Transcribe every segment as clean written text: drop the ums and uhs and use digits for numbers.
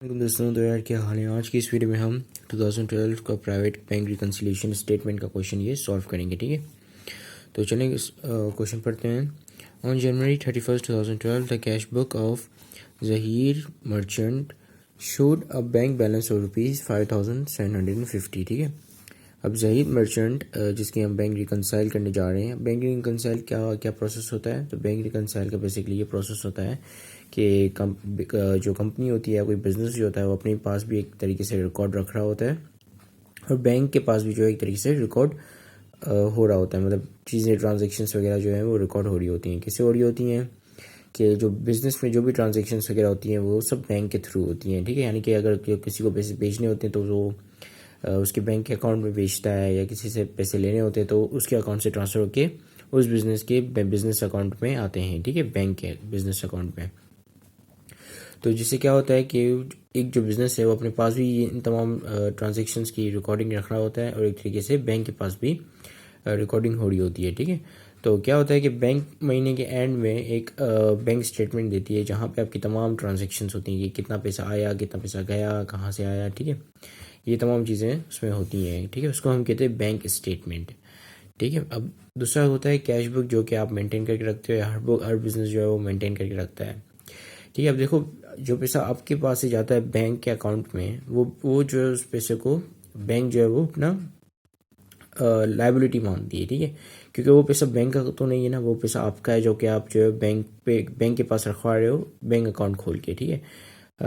दोस्तों तो यार क्या हाल है। आज की इस वीडियो में हम 2012 का प्राइवेट बैंक रिकन्सिलिएशन स्टेटमेंट का क्वेश्चन ये सॉल्व करेंगे। ठीक है, तो चलें इस क्वेश्चन पढ़ते हैं। On January 31st 2012 the cash book of Zaheer merchant showed a bank balance of ₹5,750। ठीक है, अब जहीर मर्चेंट जिसके हम बैंक रिकनसाइल करने जा रहे हैं। बैंक रिकनसाइल क्या क्या प्रोसेस होता है? तो बैंक रिकनसाइल का बेसिकली ये प्रोसेस होता है कि जो कंपनी होती है, कोई बिजनेस जो होता है, वो अपने पास भी एक तरीके से रिकॉर्ड रख रहा होता है और बैंक के पास भी जो है एक तरीके से रिकॉर्ड हो रहा होता है। मतलब चीज़ें, ट्रांजेक्शन्स वगैरह जो है वो रिकॉर्ड हो रही होती हैं। किससे हो रही होती हैं कि जो बिज़नेस में जो भी ट्रांजेक्शन्स वगैरह होती हैं वो सब बैंक के थ्रू होती हैं। ठीक है, यानी कि अगर किसी को पैसे भेजने होते हैं तो वो उसके बैंक के अकाउंट में भेजता है, या किसी से पैसे लेने होते हैं तो उसके अकाउंट से ट्रांसफ़र होकर उस बिज़नेस के बिज़नेस अकाउंट में आते हैं। ठीक है, बैंक के बिज़नेस अकाउंट में। तो जिससे क्या होता है कि एक जो बिज़नेस है वो अपने पास भी इन तमाम ट्रांजेक्शन्स की रिकॉर्डिंग रख रहा होता है और एक तरीके से बैंक के पास भी रिकॉर्डिंग हो रही होती है। ठीक है, तो क्या होता है कि बैंक महीने के एंड में एक बैंक स्टेटमेंट देती है जहाँ पे आपकी तमाम ट्रांजेक्शन्स होती हैं कि कितना पैसा आया, कितना पैसा गया, कहाँ से आया। ठीक है, ये तमाम चीज़ें उसमें होती हैं। ठीक है, उसको हम कहते हैं बैंक स्टेटमेंट। ठीक है, अब दूसरा होता है कैश बुक, जो कि आप मेंटेन करके रखते हो। हर बिज़नेस जो है वो मेंटेन करके रखता है। ठीक है, अब देखो, जो पैसा आपके पास से जाता है बैंक के अकाउंट में, वो जो है उस पैसे को बैंक जो है वो अपना लाइबिलिटी मानती है। ठीक है, क्योंकि वो पैसा बैंक का तो नहीं है ना, वो पैसा आपका है जो कि आप जो है बैंक के पास रखवा रहे हो बैंक अकाउंट खोल के। ठीक है,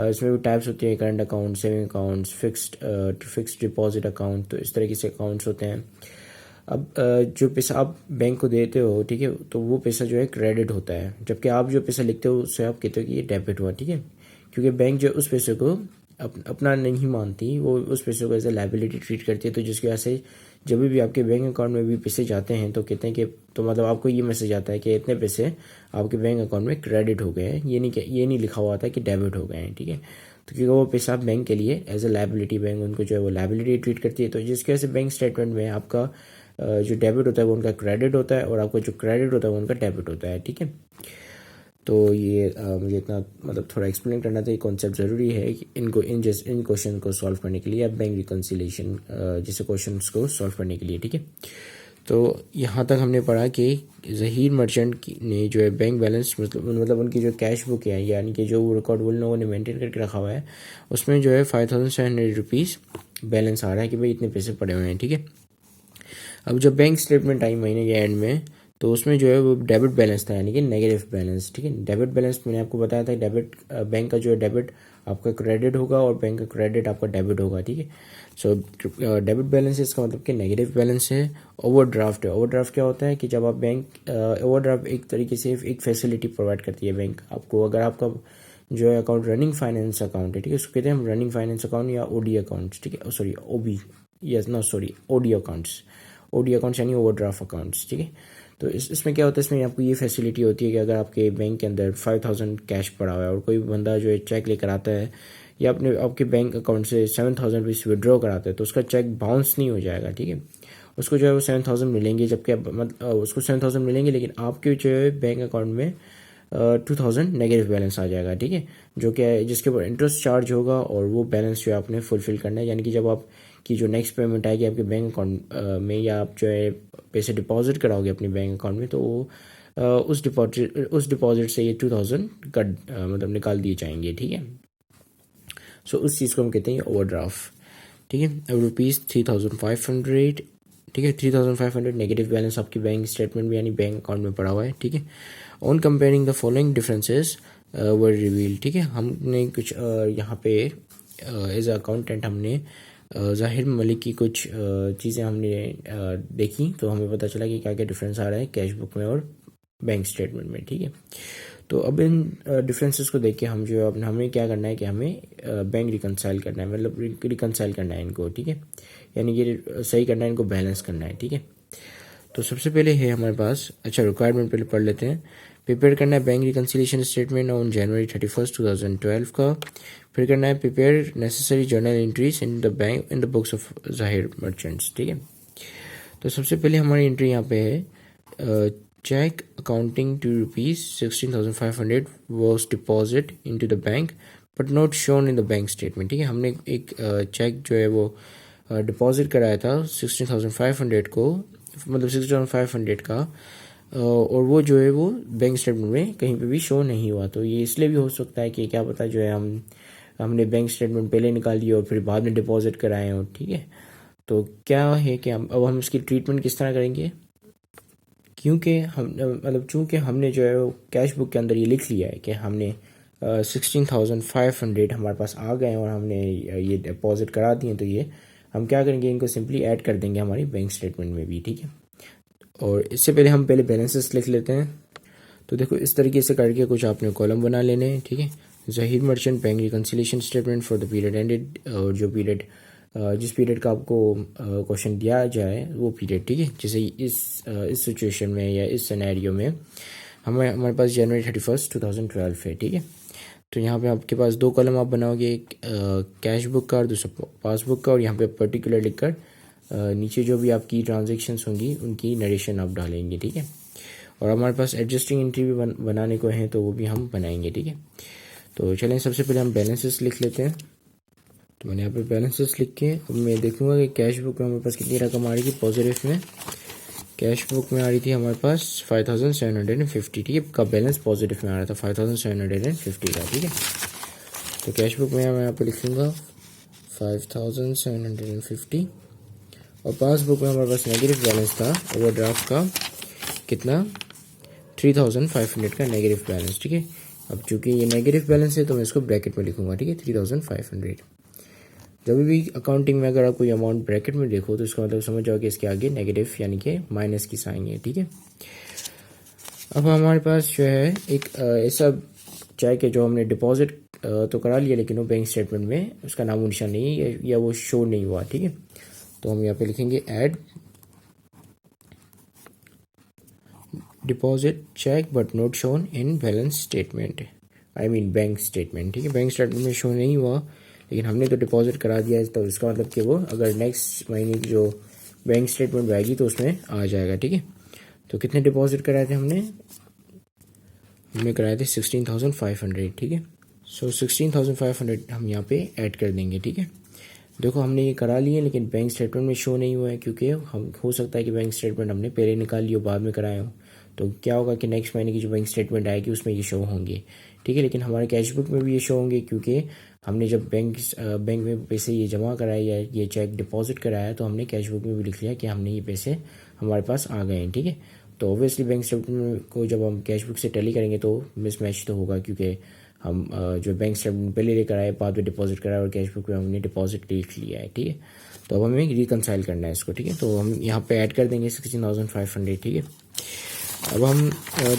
इसमें भी टाइप्स होती है, current account, saving accounts, fixed deposit account, तो इस तरीके से अकाउंट्स होते हैं। अब जो पैसा आप बैंक को देते हो, ठीक है, तो वो पैसा जो है क्रेडिट होता है, जबकि आप जो पैसा लिखते हो उससे आप कहते हो कि ये डेबिट हुआ। ठीक है, क्योंकि बैंक जो उस पैसे को अपना नहीं मानती, वो उस पैसे को एज ए लाइबिलिटी ट्रीट करती है। तो जिसकी वजह से जब भी आपके बैंक अकाउंट में भी पैसे जाते हैं तो कहते हैं कि, तो मतलब आपको ये मैसेज आता है कि इतने पैसे आपके बैंक अकाउंट में क्रेडिट हो गए हैं। ये नहीं लिखा हुआ था कि डेबिट हो गए हैं। ठीक है, तो क्योंकि वो पैसा बैंक के लिए एज ए लाइबिलिटी, बैंक उनको जो है वो लाइबिलिटी ट्रीट करती है। तो जिसकी वजह से बैंक स्टेटमेंट में आपका जो डेबिट होता है वो उनका क्रेडिट होता है और आपका जो क्रेडिट होता है वो उनका डेबिट होता है। ठीक है, तो ये मुझे इतना मतलब थोड़ा एक्सप्लेन करना था। ये कॉन्सेप्ट ज़रूरी है कि इन क्वेश्चन को सॉल्व करने के लिए, या बैंक रिकन्सिलिएशन जैसे क्वेश्चन को सॉल्व करने के लिए। ठीक है, तो यहाँ तक हमने पढ़ा कि जहीर मर्चेंट ने जो है बैंक बैलेंस, मतलब उनकी जो कैश बुक है, यानी कि जो रिकॉर्ड उन लोगों ने मेंटेन करके रखा हुआ है, उसमें जो है ₹5,700 बैलेंस आ रहा है कि भाई इतने पैसे पड़े हुए हैं। ठीक है, अब जब बैंक स्टेटमेंट आई महीने के एंड में, तो उसमें जो है वो डेबिट बैलेंस था, यानी कि नेगेटिव बैलेंस। ठीक है, डेबिट बैलेंस मैंने आपको बताया था, डेबिट बैंक का जो है डेबिट आपका क्रेडिट होगा और बैंक का क्रेडिट आपका डेबिट होगा। ठीक है, सो डेबिट बैलेंस है, इसका मतलब कि नेगेटिव बैलेंस है। ओवरड्राफ्ट है, ओवरड्राफ्ट क्या होता है कि जब आप बैंक ओवरड्राफ्ट एक तरीके से एक फैसिलिटी प्रोवाइड करती है बैंक आपको। अगर आपका जो है अकाउंट रनिंग फाइनेंस अकाउंट है, ठीक है, उसको कहते हैं हम रनिंग फाइनेंस अकाउंट या ओडी अकाउंट्स। ठीक है, sorry OB, yes no sorry OD accounts. OD accounts यानी ओवरड्राफ्ट अकाउंट्स। ठीक है, तो इसमें क्या होता है, इसमें आपको ये फैसिलिटी होती है कि अगर आपके बैंक के अंदर 5,000 कैश पड़ा हुआ है और कोई बंदा जो है चेक लेकर आता है या आपके बैंक अकाउंट से 7,000 रुपीज़ विड्रॉ कराता है, तो उसका चेक बाउंस नहीं हो जाएगा। ठीक है, उसको जो है वो 7,000 मिलेंगे, जबकि मतलब उसको 7,000 मिलेंगे, लेकिन आपके जो है बैंक अकाउंट में 2,000 नेगेटिव बैलेंस आ जाएगा। ठीक है, जो कि जिसके ऊपर इंटरेस्ट चार्ज होगा और वो बैलेंस जो है आपने फुलफिल करना है। यानी कि जब आप की जो नेक्स्ट पेमेंट आएगी आपके बैंक अकाउंट में, या आप जो है पैसे डिपॉजिट कराओगे अपने बैंक अकाउंट में, तो वो उस डिपॉजिट से ये 2,000 कट मतलब निकाल दिए जाएंगे। ठीक है, सो उस चीज़ को हम कहते हैं ओवरड्राफ्ट। ठीक है, अब ₹3,500, ठीक है, 3,500 नेगेटिव बैलेंस आपकी बैंक स्टेटमेंट में यानी बैंक अकाउंट में पड़ा हुआ है। ठीक है, on comparing the following differences were reveal. ठीक है, हमने कुछ यहाँ पे एज अकाउंटेंट हमने जाहिर मलिक की कुछ चीज़ें हमने देखी, तो हमें पता चला कि क्या क्या डिफरेंस आ रहा है कैश बुक में और बैंक स्टेटमेंट में। ठीक है, तो अब इन डिफरेंसेस को देख के हम जो है हमें क्या करना है कि हमें बैंक रिकनसाइल करना है, मतलब रिकनसाइल करना है इनको। ठीक है, यानी कि सही करना है, इनको बैलेंस करना है। ठीक है, तो सबसे पहले है हमारे पास, अच्छा रिक्वायरमेंट पहले पढ़ लेते हैं। प्रिपेयर करना है bank reconciliation statement on January 31st 2012 का। फिर करना है prepare necessary journal entries in the bank in the books of जाहिर मर्चेंट्स। ठीक है, तो सबसे पहले हमारी एंट्री यहाँ पे है, cheque accounting to ₹16,500 was deposited into the bank but not shown in the bank statement. ठीक है, हमने एक चेक जो है वो डिपॉजिट कराया था 16,500 को, मतलब 6,500 का, और वो जो है वो बैंक स्टेटमेंट में कहीं पे भी शो नहीं हुआ। तो ये इसलिए भी हो सकता है कि क्या पता जो है हमने बैंक स्टेटमेंट पहले निकाल लिया और फिर बाद में डिपॉजिट कराए हो। ठीक है, तो क्या है कि हम इसकी ट्रीटमेंट किस तरह करेंगे, क्योंकि चूँकि हमने जो है कैश बुक के अंदर ये लिख लिया है कि हमने 16,500 हमारे पास आ गए और हमने ये डिपॉजिट करा दिए, तो ये हम क्या करेंगे, इनको सिंपली ऐड कर देंगे हमारी बैंक स्टेटमेंट में भी। ठीक है, और इससे पहले हम पहले बैलेंसेस लिख लेते हैं। तो देखो इस तरीके से करके कुछ आपने कॉलम बना लेने हैं। ठीक है, Zaheer merchant bank reconciliation statement for the period ended, और जो पीरियड जिस पीरियड का आपको क्वेश्चन दिया जाए वो पीरियड। ठीक है, जैसे इस सिचुएशन में या इस सिनेरियो में हमारे पास जनवरी 31, 2012 है। ठीक है, तो यहाँ पे आपके पास दो कॉलम आप बनाओगे, एक कैश बुक का और दूसरा पासबुक का, और यहाँ पे पर्टिकुलर लिखकर नीचे जो भी आपकी ट्रांजेक्शन्स होंगी उनकी नरेशन आप डालेंगे। ठीक है, और हमारे पास एडजस्टिंग एंट्री भी बनाने को हैं, तो वो भी हम बनाएंगे। ठीक है, तो चलें सबसे पहले हम बैलेंसेस लिख लेते हैं। तो मैंने यहाँ पे बैलेंसेस लिख के अब मैं देखूंगा कि कैश बुक में हमारे पास कितनी रकम आ रही थी पॉजिटिव में। कैश बुक में आ रही थी हमारे पास 5,750। ठीक है, का बैलेंस पॉजिटिव में आ रहा था 5,750 का। ठीक है, तो कैश बुक में मैं यहाँ पे लिखूंगा 5,750, और पासबुक में हमारे पास नेगेटिव बैलेंस था ओवरड्राफ्ट का, कितना, 3,500 का नेगेटिव बैलेंस। ठीक है, अब चूंकि ये नेगेटिव बैलेंस है तो मैं इसको ब्रैकेट में लिखूंगा। ठीक है, 3,500। जब भी अकाउंटिंग में अगर आप कोई अमाउंट ब्रैकेट में देखो तो इसका मतलब समझ जाओ कि इसके आगे नेगेटिव यानी कि माइनस की साइन है। ठीक है, अब हमारे पास जो है एक ऐसा चेक है जो हमने डिपॉजिट तो करा लिया, लेकिन वो बैंक स्टेटमेंट में उसका नामो निशान नहीं है या वो शो नहीं हुआ। ठीक है, तो हम यहाँ पे लिखेंगे add deposit cheque but not shown in balance statement, I mean bank statement. ठीक है, बैंक स्टेटमेंट में शो नहीं हुआ लेकिन हमने तो डिपॉजिट करा दिया है, तो इसका मतलब कि वो अगर नेक्स्ट महीने की जो बैंक स्टेटमेंट आएगी तो उसमें आ जाएगा। ठीक है, तो कितने डिपॉजिट कराए थे हमने कराए थे 16,500। ठीक है, सो 16,500 हम यहाँ पे ऐड कर देंगे। ठीक है, देखो हमने ये करा लिए लेकिन बैंक स्टेटमेंट में शो नहीं हुआ है, क्योंकि हम हो सकता है कि बैंक स्टेटमेंट हमने पहले निकाल लिया बाद में कराए हो, तो क्या होगा कि नेक्स्ट महीने की जो बैंक स्टेटमेंट आएगी उसमें ये शो होंगे। ठीक है, लेकिन हमारे कैश बुक में भी ये शो होंगे, क्योंकि हमने जब बैंक में पैसे ये जमा कराए या ये चेक डिपॉजिट कराया तो हमने कैश बुक में भी लिख लिया कि हमने ये पैसे हमारे पास आ गए हैं। ठीक है, तो ऑब्वियसली बैंक स्टेटमेंट को जब हम कैश बुक से टैली करेंगे तो मिसमैच तो होगा, क्योंकि हम जो बैंक स्टेटमेंट पहले लेकर आए बाद में डिपॉजिट कराया और कैश बुक में हमने डिपॉजिट लिख लिया है। ठीक है, तो अब हमें रिकनसाइल करना है इसको। ठीक है, तो हम यहाँ पे ऐड कर देंगे 16,500। ठीक है, अब हम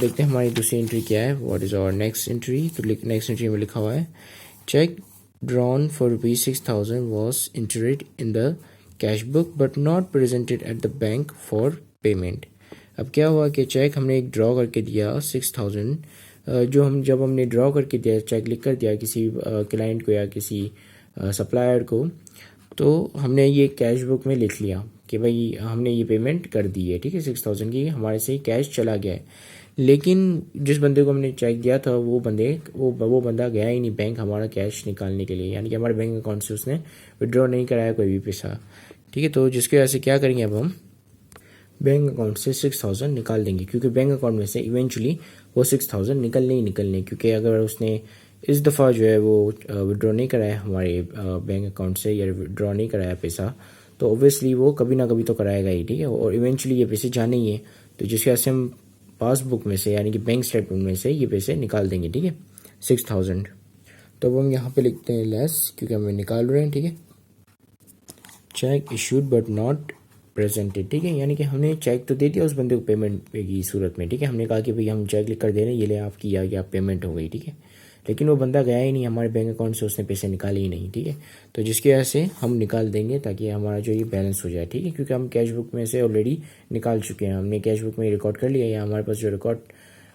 देखते हैं हमारी दूसरी एंट्री क्या है, what is our next entry. तो नेक्स्ट एंट्री में लिखा हुआ है cheque drawn for ₹6,000 was entered in the cash book but not presented at the bank for payment. अब क्या हुआ कि चेक हमने एक ड्रॉ करके दिया 6,000, जब हमने ड्रॉ करके दिया, चेक लिख कर दिया किसी क्लाइंट को या किसी सप्लायर को, तो हमने ये कैश बुक में लिख लिया कि भाई हमने ये पेमेंट कर दी है। ठीक है, 6,000 की हमारे से कैश चला गया है, लेकिन जिस बंदे को हमने चेक दिया था वो बंदा गया ही नहीं बैंक हमारा कैश निकालने के लिए, यानी कि हमारे बैंक अकाउंट से उसने विड्रॉ नहीं कराया कोई भी पैसा। ठीक है, तो जिसकी वजह से क्या करेंगे, अब हम बैंक अकाउंट से 6,000 निकाल देंगे, क्योंकि बैंक अकाउंट में से इवेंचुअली वो 6,000 निकलने ही निकलने, क्योंकि अगर उसने इस दफ़ा जो है वो विड्रॉ नहीं कराया हमारे बैंक अकाउंट से या विड्रॉ नहीं कराया पैसा, तो ऑब्वियसली वो कभी ना कभी तो कराएगा ही। ठीक है, और इवेंचुअली ये पैसे जाने ही है, तो जिसकी वजह से हम पासबुक में से यानी कि बैंक स्टेटमेंट में से ये पैसे निकाल देंगे। ठीक है, 6,000। तो अब हम यहाँ पे लिखते हैं लेस, क्योंकि हमें निकाल रहे हैं। ठीक है, check issued but not presented. ठीक है, यानी कि हमने चेक तो दे दिया उस बंदे को पेमेंट की सूरत में। ठीक है, हमने कहा कि भाई हम चेक लिख कर दे रहे हैं, ये ले आपकी या आप पेमेंट हो गई। ठीक है, लेकिन वो बंदा गया ही नहीं हमारे बैंक अकाउंट से, उसने पैसे निकाले ही नहीं। ठीक है, तो जिसकी वजह से हम निकाल देंगे ताकि हमारा जो ये बैलेंस हो जाए। ठीक है, क्योंकि हम कैश बुक में से ऑलरेडी निकाल चुके हैं, हमने कैश बुक में रिकॉर्ड कर लिया, या हमारे पास जो रिकॉर्ड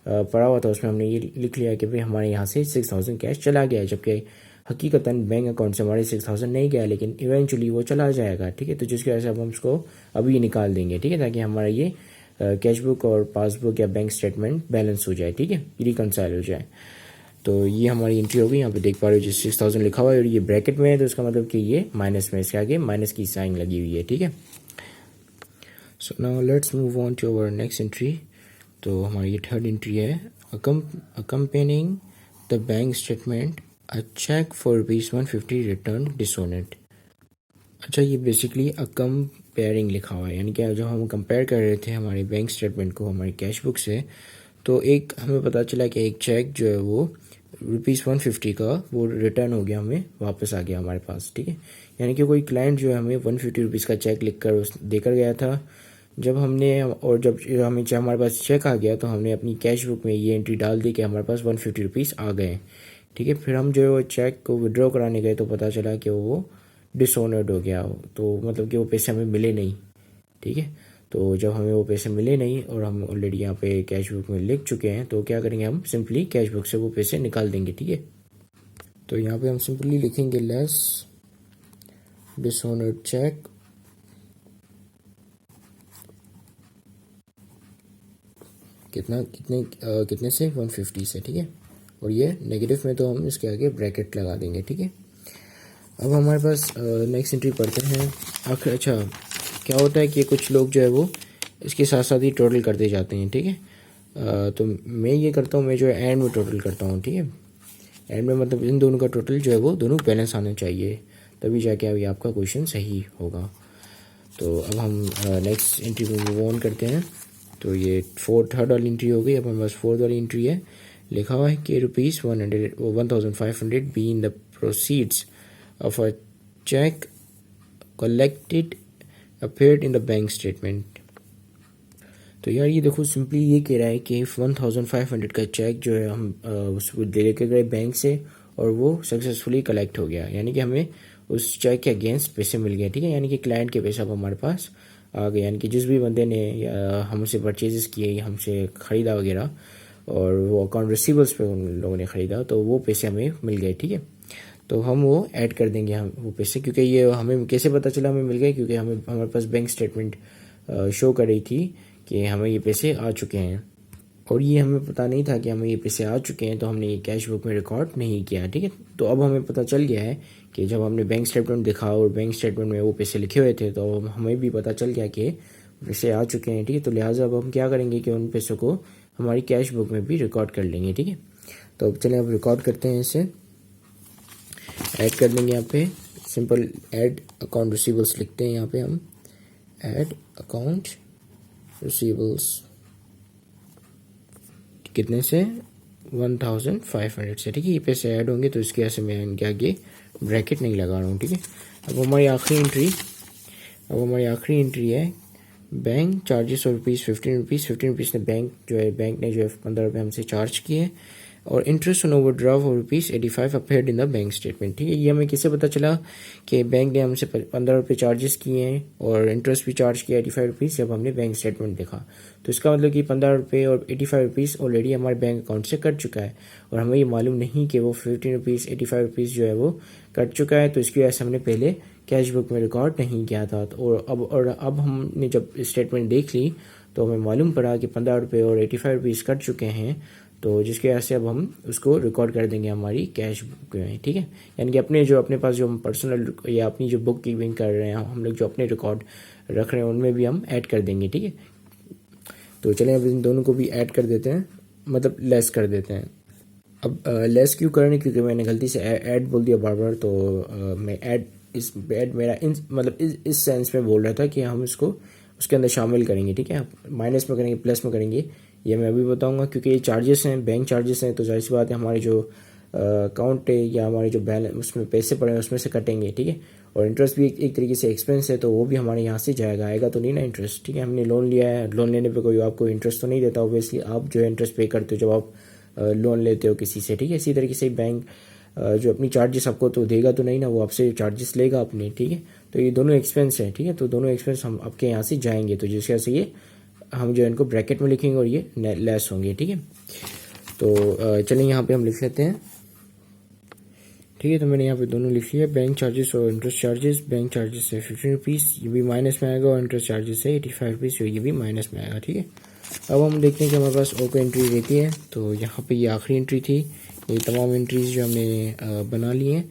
पड़ा हुआ था उसमें हमने ये लिख लिया कि भाई हमारे यहाँ से 6,000 कैश चला गया है, जबकि हकीकतन बैंक अकाउंट से हमारे 6,000 नहीं गया, लेकिन इवेंचुअली वो चला जाएगा। ठीक है, तो जिसकी वजह से अब हम उसको अभी निकाल देंगे। ठीक है, ताकि हमारा ये कैश बुक और पासबुक या बैंक स्टेटमेंट बैलेंस हो जाए। ठीक है, रिकनसाइल हो जाए। तो तो ये हमारी एंट्री होगी, यहाँ पे देख पा रहे हो जो 6000 लिखा हुआ है और ये ब्रैकेट में है, तो इसका मतलब कि ये माइनस में, इसके आगे माइनस की साइन लगी हुई है, ठीक है। So now let's move on to our next entry. तो हमारी ये थर्ड एंट्री है, accompanying the bank statement a cheque for ₹150 return dishonoured. अच्छा, ये बेसिकली कंपेयरिंग लिखा हुआ है, यानी कि जब हम कंपेयर कर रहे थे हमारे बैंक स्टेटमेंट को हमारी कैश बुक से, तो एक हमें पता चला कि एक चेक जो है वो ₹150 का वो रिटर्न हो गया, हमें वापस आ गया हमारे पास, ठीक है। यानी कि कोई क्लाइंट जो है हमें ₹150 का चेक लिख कर देकर गया था, जब हमने और जब हमें हमारे पास चेक आ गया तो हमने अपनी कैश बुक में ये एंट्री डाल दी कि हमारे पास ₹150 आ गए, ठीक है। फिर हम जो चेक को विड्रॉ कराने गए तो पता चला कि वो डिसऑनर्ड हो गया, तो मतलब कि वो पैसे हमें मिले नहीं, ठीक है। तो जब हमें वो पैसे मिले नहीं और हम ऑलरेडी यहाँ पे कैश बुक में लिख चुके हैं, तो क्या करेंगे, हम सिंपली कैश बुक से वो पैसे निकाल देंगे, ठीक है। तो यहाँ पे हम सिंपली लिखेंगे लेस डिसऑनर्ड चेक कितने से 150 से, ठीक है। और ये नेगेटिव में तो हम इसके आगे ब्रैकेट लगा देंगे, ठीक है। अब हमारे पास नेक्स्ट एंट्री पढ़ते हैं आखिर। अच्छा, क्या होता है कि कुछ लोग जो है वो इसके साथ साथ ही टोटल करते जाते हैं, ठीक है। तो मैं ये करता हूँ, मैं जो है एंड में टोटल करता हूँ, ठीक है। एंड में मतलब इन दोनों का टोटल जो है वो दोनों बैलेंस आना चाहिए, तभी जाके अभी आपका क्वेश्चन सही होगा। तो अब हम नेक्स्ट एंट्री में मूव ऑन करते हैं। तो ये थर्ड वाली एंट्री हो गई। अब हमारे पास फोर्थ वाली एंट्री है, लिखा हुआ है कि ₹1500 be in the proceeds of a cheque collected appeared in the bank statement. तो यार ये देखो, सिंपली ये कह रहा है कि 1500 का चेक जो है हम उसको लेके गए बैंक से और वो सक्सेसफुली कलेक्ट हो गया, यानी कि हमें उस चेक के अगेंस्ट पैसे मिल गए, ठीक है। यानी कि क्लाइंट के पैसा अब हमारे पास आ गए, यानी कि जिस भी बंदे ने हमसे परचेजेस किए, हमसे ख़रीदा वगैरह, और वो अकाउंट रिसीवर्स पे उन लोगों ने ख़रीदा, तो वो पैसे हमें मिल गए, ठीक है। तो हम वो ऐड कर देंगे, हम वो पैसे, क्योंकि ये हमें कैसे पता चला हमें मिल गए, क्योंकि हमारे पास बैंक स्टेटमेंट शो कर रही थी कि हमें ये पैसे आ चुके हैं, और ये हमें पता नहीं था कि हमें ये पैसे आ चुके हैं, तो हमने ये कैश बुक में रिकॉर्ड नहीं किया, ठीक है। तो अब हमें पता चल गया है कि जब हमने बैंक स्टेटमेंट दिखा और बैंक स्टेटमेंट में वो पैसे लिखे हुए थे, तो हमें भी पता चल गया कि पैसे आ चुके हैं, ठीक है। तो लिहाजा अब हम क्या करेंगे कि उन पैसों को हमारी कैश बुक में भी रिकॉर्ड कर लेंगे, ठीक है। तो अब चलें, अब रिकॉर्ड करते हैं, इसे ऐड कर देंगे। यहाँ पे सिंपल ऐड अकाउंट रिसीवेबल्स लिखते हैं, यहाँ पे हम ऐड अकाउंट रिसीवेबल्स कितने से 1500 से, ठीक है। ये पैसे ऐड होंगे, तो इसके ऐसे मैं इनके आगे ब्रैकेट नहीं लगा रहा हूँ, ठीक है। अब हमारी आखिरी एंट्री है बैंक चार्जेस और ₹15 ने बैंक ने जो है 15 रुपये हमसे चार्ज किए, और इंटरेस्ट ऑन ओवरड्राफ्ट और ₹85 appeared in the bank statement, ठीक है। ये हमें कैसे पता चला कि बैंक ने हमसे 15 रुपये चार्जेस किए हैं और इंटरेस्ट भी चार्ज किया ₹85 जब हमने बैंक स्टेटमेंट देखा। तो इसका मतलब कि 15 रुपये और ₹85 ऑलरेडी हमारे बैंक अकाउंट से कट चुका है, और हमें ये मालूम नहीं कि वो ₹15 ₹85 जो है वो कट चुका है, तो इसकी वजह से हमने पहले कैश बुक में रिकॉर्ड नहीं किया था। और अब हमने जब स्टेटमेंट देख ली तो हमें मालूम पड़ा कि 15 रुपये और ₹85 कट चुके हैं, तो जिसकी वजह से अब हम उसको रिकॉर्ड कर देंगे हमारी कैश बुक में, ठीक है। यानी कि अपने पास जो हम पर्सनल या अपनी जो बुक कीपिंग कर रहे हैं हम लोग, जो अपने रिकॉर्ड रख रहे हैं, उनमें भी हम ऐड कर देंगे, ठीक है। तो चलें अब इन दोनों को भी ऐड कर देते हैं, मतलब लेस कर देते हैं। अब लेस क्यों कर रहे हैं, क्योंकि मैंने गलती से ऐड बोल दिया बार, तो मैं ऐड मेरा इस सेंस में बोल रहा था कि हम इसको उसके अंदर शामिल करेंगे, ठीक है। माइनस में करेंगे, प्लस में करेंगे, ये मैं अभी बताऊंगा, क्योंकि ये चार्जेस हैं, बैंक चार्जेस हैं, तो जाहिर सी बात है हमारे जो अकाउंट है या हमारे जो बैलेंस उसमें पैसे पड़े हैं उसमें से कटेंगे, ठीक है। और इंटरेस्ट भी एक तरीके से एक्सपेंस है, तो वो भी हमारे यहाँ से जाएगा, आएगा तो नहीं ना इंटरेस्ट, ठीक है। हमने लोन लिया है, लोन लेने पे कोई आपको इंटरेस्ट तो नहीं देता, ऑब्वियसली आप जो है इंटरेस्ट पे करते हो जब आप लोन लेते हो किसी से, ठीक है। इसी तरीके से बैंक जो अपनी चार्जेस आपको तो देगा तो नहीं ना, वो आपसे चार्जेस लेगा अपने, ठीक है। तो ये दोनों एक्सपेंस है, ठीक है। तो दोनों एक्सपेंस हम आपके यहाँ से जाएंगे, तो जिसकी वजह से ये हम जो इनको ब्रैकेट में लिखेंगे और ये लेस होंगे, ठीक है। तो चलिए यहाँ पे हम लिख लेते हैं, ठीक है। तो मैंने यहाँ पे दोनों लिख लिया, बैंक चार्जेस और इंटरेस्ट चार्जेस। बैंक चार्जेस है ₹15, ये भी माइनस में आएगा, और इंटरेस्ट चार्जेस है ₹85, ये भी माइनस में आएगा, ठीक है। अब हम देखते हैं कि हमारे पास और कोई एंट्री रहती है। तो यहाँ पे ये आखिरी एंट्री थी, ये तमाम एंट्रीज जो हमने बना ली हैं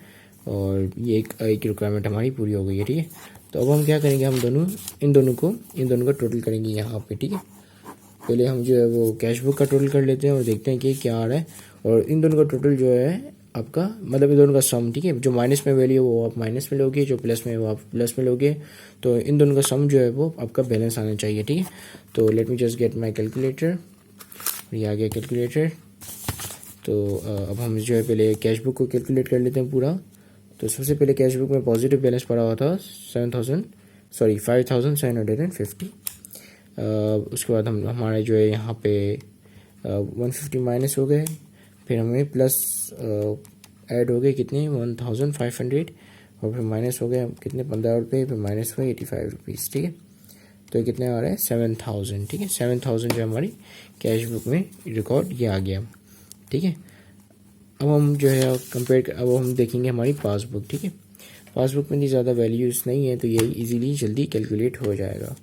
और ये एक रिक्वायरमेंट हमारी पूरी हो गई है, ठीक है। तो अब हम क्या करेंगे, हम इन दोनों का टोटल करेंगे यहाँ पे, ठीक है। पहले हम जो है वो कैश बुक का टोटल कर लेते हैं और देखते हैं कि क्या आ रहा है। और इन दोनों का टोटल जो है आपका, मतलब इन दोनों का सम, ठीक है। जो माइनस में वैल्यू है वो आप माइनस में लोगे, जो प्लस में है वो आप प्लस में लोगे। तो इन दोनों का सम जो है वो आपका बैलेंस आना चाहिए, ठीक है। तो let me just get my calculator. ये आ गया कैलकुलेटर। तो अब हम जो है पहले कैश बुक को कैलकुलेट कर लेते हैं पूरा। तो सबसे पहले कैश बुक में पॉजिटिव बैलेंस पड़ा हुआ था 5750। उसके बाद हमारे जो है यहाँ पे 150 माइनस हो गए, फिर हमें प्लस ऐड हो गए कितने 1500, और फिर माइनस हो गए कितने 15 रुपये, फिर माइनस हुए 85 रुपीज़, ठीक है। तो ये कितने आ रहा है 7000, ठीक है। 7000 जो हमारी कैश बुक में रिकॉर्ड ये आ गया, ठीक है। अब हम जो है अब हम देखेंगे हमारी पासबुक, ठीक है। पासबुक में इतनी ज़्यादा वैल्यूज़ नहीं है तो ये इजीली जल्दी कैलकुलेट हो जाएगा।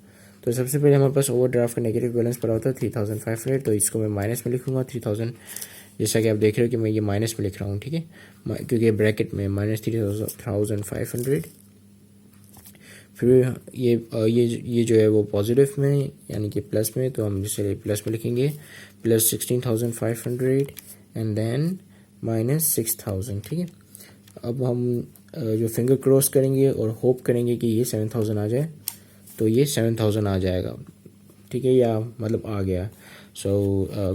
तो सबसे पहले हमारे पास ओवरड्राफ्ट का नेगेटिव बैलेंस पड़ा होता है 3500, तो इसको मैं माइनस में लिखूंगा 3000, जैसा कि आप देख रहे हो कि मैं ये माइनस में लिख रहा हूँ, ठीक है, क्योंकि ब्रैकेट में -3500। फिर ये जो है वो पॉजिटिव में यानी कि प्लस में, तो हम जैसे प्लस में लिखेंगे प्लस 16500 एंड देन -6000, ठीक है। अब हम जो फिंगर क्रॉस करेंगे और होप करेंगे कि ये 7000 आ जाए, तो ये 7000 आ जाएगा, ठीक है, या मतलब आ गया। सो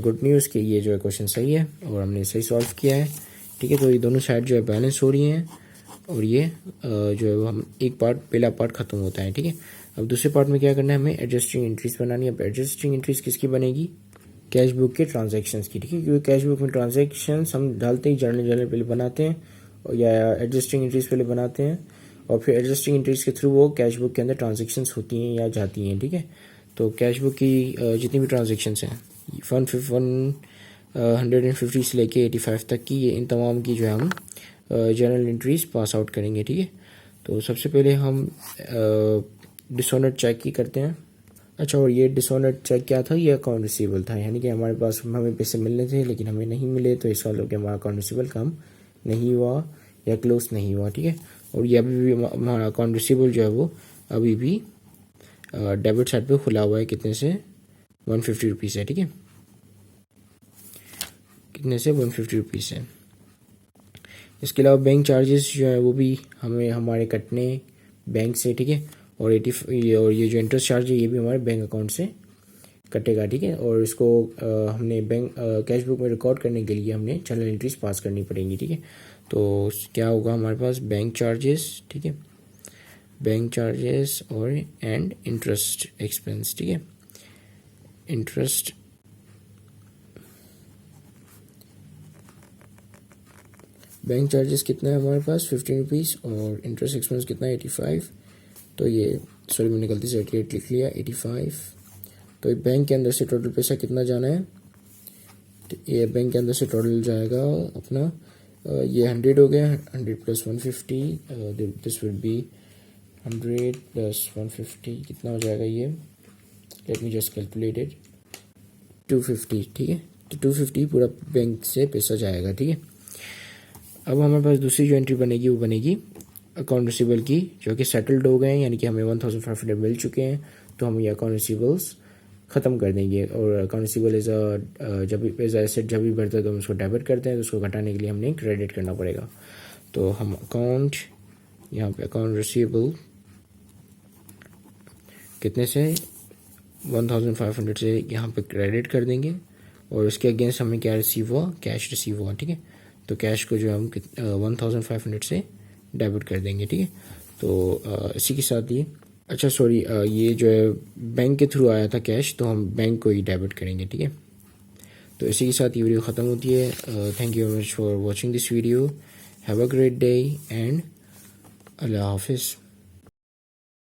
गुड न्यूज़ कि ये जो है क्वेश्चन सही है और हमने सही सॉल्व किया है, ठीक है। तो ये दोनों साइड जो है बैलेंस हो रही हैं और ये जो है वो हम एक पार्ट, पहला पार्ट ख़त्म होता है, ठीक है। अब दूसरे पार्ट में क्या करना है, हमें एडजस्टिंग एंट्रीज बनानी है। अब एडजस्टिंग एंट्रीज किसकी बनेगी, कैश बुक के ट्रांजैक्शंस की, ठीक है, क्योंकि कैश बुक में ट्रांजैक्शंस हम डालते ही जर्नल पहले बनाते हैं और या एडजस्टिंग एंट्रीज पहले बनाते हैं और फिर एडजस्टिंग एंट्रीज के थ्रू वो कैश बुक के अंदर ट्रांजैक्शंस होती हैं या जाती हैं, ठीक है। तो कैश बुक की जितनी भी ट्रांजैक्शंस हैं 150 से लेके 85 तक की, ये इन तमाम की जो है हम जर्नल एंट्रीज पास आउट करेंगे, ठीक है। तो सबसे पहले हम डिसऑनर्ड चेक की करते हैं। अच्छा, और ये डिसऑनर्ड चेक क्या था, ये अकाउंट रिसीवेबल था, यानी कि हमारे पास हमें पैसे मिलने थे लेकिन हमें नहीं मिले, तो इसका मतलब कि हमारा अकाउंट रिसीवेबल काम नहीं हुआ या क्लोज नहीं हुआ, ठीक है। और ये अभी भी हमारा अकाउंट रिसीवेबल जो है वो अभी भी डेबिट साइड पे खुला हुआ है, कितने से 150 रुपीज़ है, ठीक है, कितने से 150 रुपीज़ है। इसके अलावा बैंक चार्जेस जो है वो भी हमें हमारे कटने बैंक से, ठीक है, और ये जो इंटरेस्ट चार्ज है ये भी हमारे बैंक अकाउंट से कटेगा, ठीक है। और इसको हमने बैंक कैश बुक में रिकॉर्ड करने के लिए हमने जर्नल एंट्रीज पास करनी पड़ेंगी, ठीक है। तो क्या होगा हमारे पास बैंक चार्जेस, ठीक है, बैंक चार्जेस और एंड इंटरेस्ट एक्सपेंस, ठीक है। इंटरेस्ट बैंक चार्जेस कितना है हमारे पास 15 रुपीज़ और इंटरेस्ट एक्सपेंस कितना है 85। तो ये सॉरी मैंने गलती से 88 लिख लिया, 85। तो बैंक के अंदर से टोटल पैसा कितना जाना है, तो ये बैंक के अंदर से टोटल जाएगा अपना ये 100 हो गया, 100 + 150, दिस विल बी 100 + 150 कितना हो जाएगा ये, let me just calculate it, 250, ठीक है। तो 250 पूरा बैंक से पैसा जाएगा, ठीक है। अब हमारे पास दूसरी जो एंट्री बनेगी वो बनेगी अकाउंट रिसीवेबल की, जो कि सेटल्ड हो गए हैं, यानी कि हमें 1500 मिल चुके हैं, तो हम ये अकाउंट रिसीवेबल्स ख़त्म कर देंगे। और अकाउंट रिसीवेबल जब भी एसेट जब भी बढ़ता है तो हम उसको डेबिट करते हैं, तो उसको घटाने के लिए हमने क्रेडिट करना पड़ेगा। तो हम अकाउंट यहाँ पे अकाउंट रिसीवेबल कितने से 1500 से यहाँ पे क्रेडिट कर देंगे और उसके अगेंस्ट हमें क्या रिसीव हुआ, कैश रिसीव हुआ, ठीक है। तो कैश को जो हम 1500 से डेबिट कर देंगे, ठीक है। तो इसी के साथ ये अच्छा सॉरी ये जो है बैंक के थ्रू आया था कैश, तो हम बैंक को ही डेबिट करेंगे, ठीक है। तो इसी के साथ ये वीडियो ख़त्म होती है। Thank you very much for watching this video, have a great day and Allah हाफिज़।